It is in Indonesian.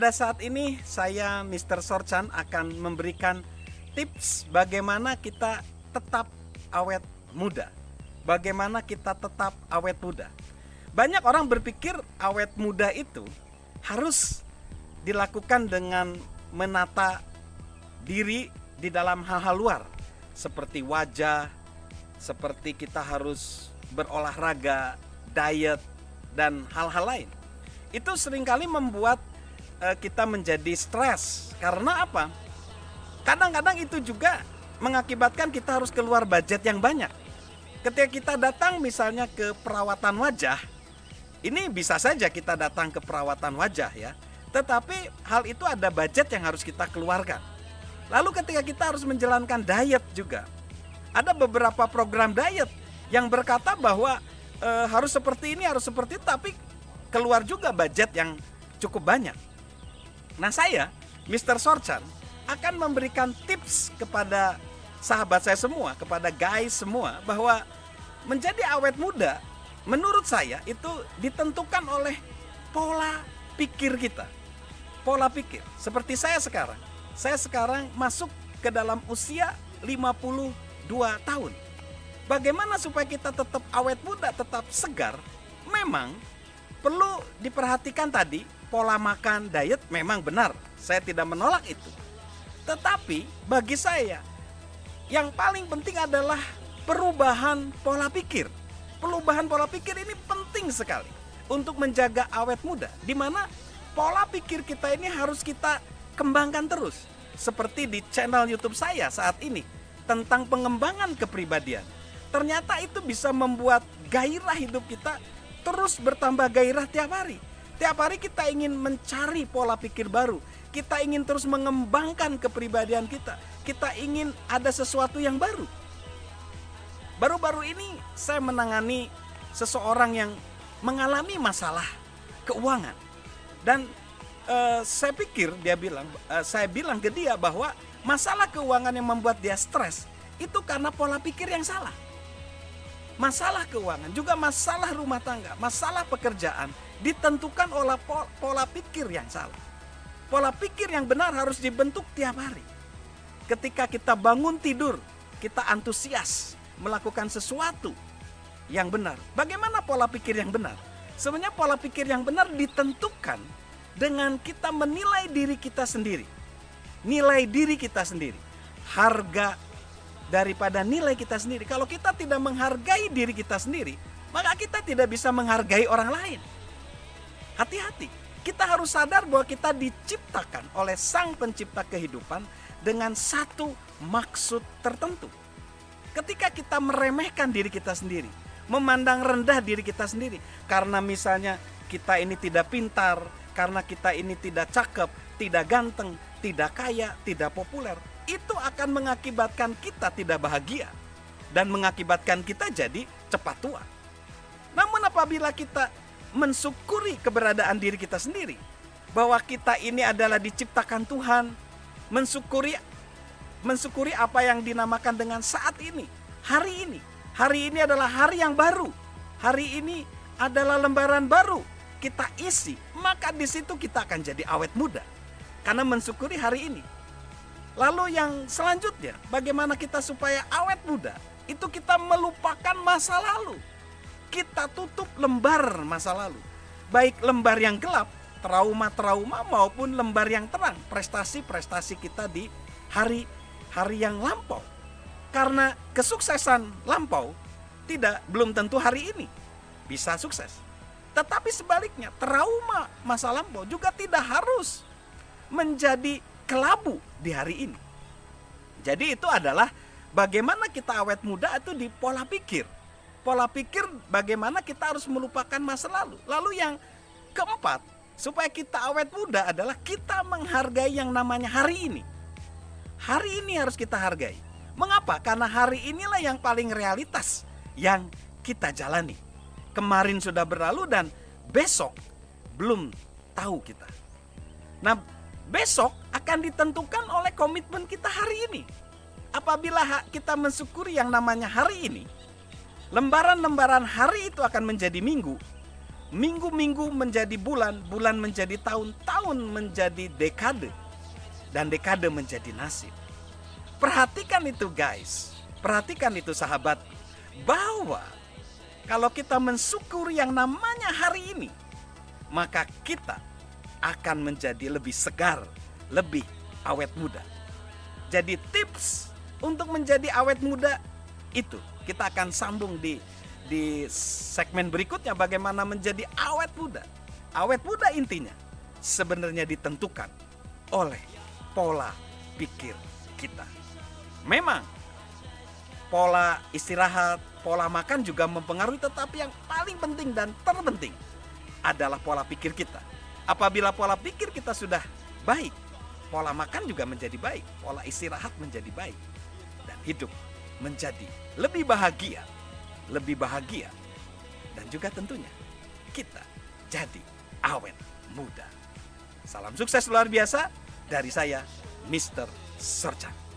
Pada saat ini saya Mr. Sorchan akan memberikan tips bagaimana kita tetap awet muda. Bagaimana kita tetap awet muda. Banyak orang berpikir awet muda itu harus dilakukan dengan menata diri di dalam hal-hal luar, seperti wajah, seperti kita harus berolahraga, diet, dan hal-hal lain. Itu seringkali membuat kita menjadi stres. Karena apa? Kadang-kadang itu juga mengakibatkan kita harus keluar budget yang banyak. Ketika kita datang misalnya ke perawatan wajah, ini bisa saja kita datang ke perawatan wajah ya, tetapi hal itu ada budget yang harus kita keluarkan. Lalu ketika kita harus menjalankan diet juga, ada beberapa program diet yang berkata bahwa harus seperti ini, harus seperti itu, tapi keluar juga budget yang cukup banyak. Nah, saya, Mr. Sorchan, akan memberikan tips kepada sahabat saya semua, kepada guys semua, bahwa menjadi awet muda, menurut saya itu ditentukan oleh pola pikir kita. Pola pikir, seperti saya sekarang masuk ke dalam usia 52 tahun. Bagaimana supaya kita tetap awet muda, tetap segar? Memang perlu diperhatikan tadi, pola makan, diet memang benar. Saya tidak menolak itu. Tetapi bagi saya, yang paling penting adalah perubahan pola pikir. Perubahan pola pikir ini penting sekali untuk menjaga awet muda. Di mana pola pikir kita ini harus kita kembangkan terus. Seperti di channel YouTube saya saat ini, tentang pengembangan kepribadian. Ternyata itu bisa membuat gairah hidup kita terus bertambah gairah tiap hari. Tiap hari kita ingin mencari pola pikir baru. Kita ingin terus mengembangkan kepribadian kita. Kita ingin ada sesuatu yang baru. Baru-baru ini saya menangani seseorang yang mengalami masalah keuangan. Dan saya pikir saya bilang ke dia bahwa masalah keuangan yang membuat dia stres itu karena pola pikir yang salah. Masalah keuangan, juga masalah rumah tangga, masalah pekerjaan ditentukan oleh pola pikir yang salah. Pola pikir yang benar harus dibentuk tiap hari. Ketika kita bangun tidur, kita antusias melakukan sesuatu yang benar. Bagaimana pola pikir yang benar? Sebenarnya pola pikir yang benar ditentukan dengan kita menilai diri kita sendiri. Nilai diri kita sendiri. Harga daripada nilai kita sendiri. Kalau kita tidak menghargai diri kita sendiri, maka kita tidak bisa menghargai orang lain. Hati-hati, kita harus sadar bahwa kita diciptakan oleh Sang Pencipta kehidupan dengan satu maksud tertentu. Ketika kita meremehkan diri kita sendiri, memandang rendah diri kita sendiri, karena misalnya kita ini tidak pintar, karena kita ini tidak cakep, tidak ganteng, tidak kaya, tidak populer, itu akan mengakibatkan kita tidak bahagia dan mengakibatkan kita jadi cepat tua. Namun apabila kita mensyukuri keberadaan diri kita sendiri, bahwa kita ini adalah diciptakan Tuhan, mensyukuri apa yang dinamakan dengan saat ini, hari ini. Hari ini adalah hari yang baru. Hari ini adalah lembaran baru. Kita isi, maka di situ kita akan jadi awet muda. Karena mensyukuri hari ini. Lalu yang selanjutnya, bagaimana kita supaya awet muda? Itu kita melupakan masa lalu. Kita tutup lembar masa lalu. Baik lembar yang gelap, trauma-trauma, maupun lembar yang terang, prestasi-prestasi kita di hari yang lampau. Karena kesuksesan lampau belum tentu hari ini bisa sukses. Tetapi sebaliknya, trauma masa lampau juga tidak harus menjadi kelabu di hari ini. Jadi itu adalah bagaimana kita awet muda itu di pola pikir. Pola pikir bagaimana kita harus melupakan masa lalu. Lalu yang keempat, supaya kita awet muda adalah kita menghargai yang namanya hari ini. Hari ini harus kita hargai. Mengapa? Karena hari inilah yang paling realitas yang kita jalani. Kemarin sudah berlalu dan besok belum tahu kita. Nah, besok akan ditentukan oleh komitmen kita hari ini. Apabila kita mensyukuri yang namanya hari ini, lembaran-lembaran hari itu akan menjadi minggu. Minggu-minggu menjadi bulan, bulan menjadi tahun, tahun menjadi dekade, dan dekade menjadi nasib. Perhatikan itu guys, perhatikan itu sahabat, bahwa kalau kita mensyukuri yang namanya hari ini, maka kita akan menjadi lebih segar, lebih awet muda. Jadi tips untuk menjadi awet muda itu kita akan sambung di segmen berikutnya, bagaimana menjadi awet muda. Awet muda intinya sebenarnya ditentukan oleh pola pikir kita. Memang pola istirahat, pola makan juga mempengaruhi, tetapi yang paling penting dan terpenting adalah pola pikir kita. Apabila pola pikir kita sudah baik, pola makan juga menjadi baik, pola istirahat menjadi baik, dan hidup menjadi lebih bahagia, dan juga tentunya kita jadi awet muda. Salam sukses luar biasa dari saya, Mr. Sorchan.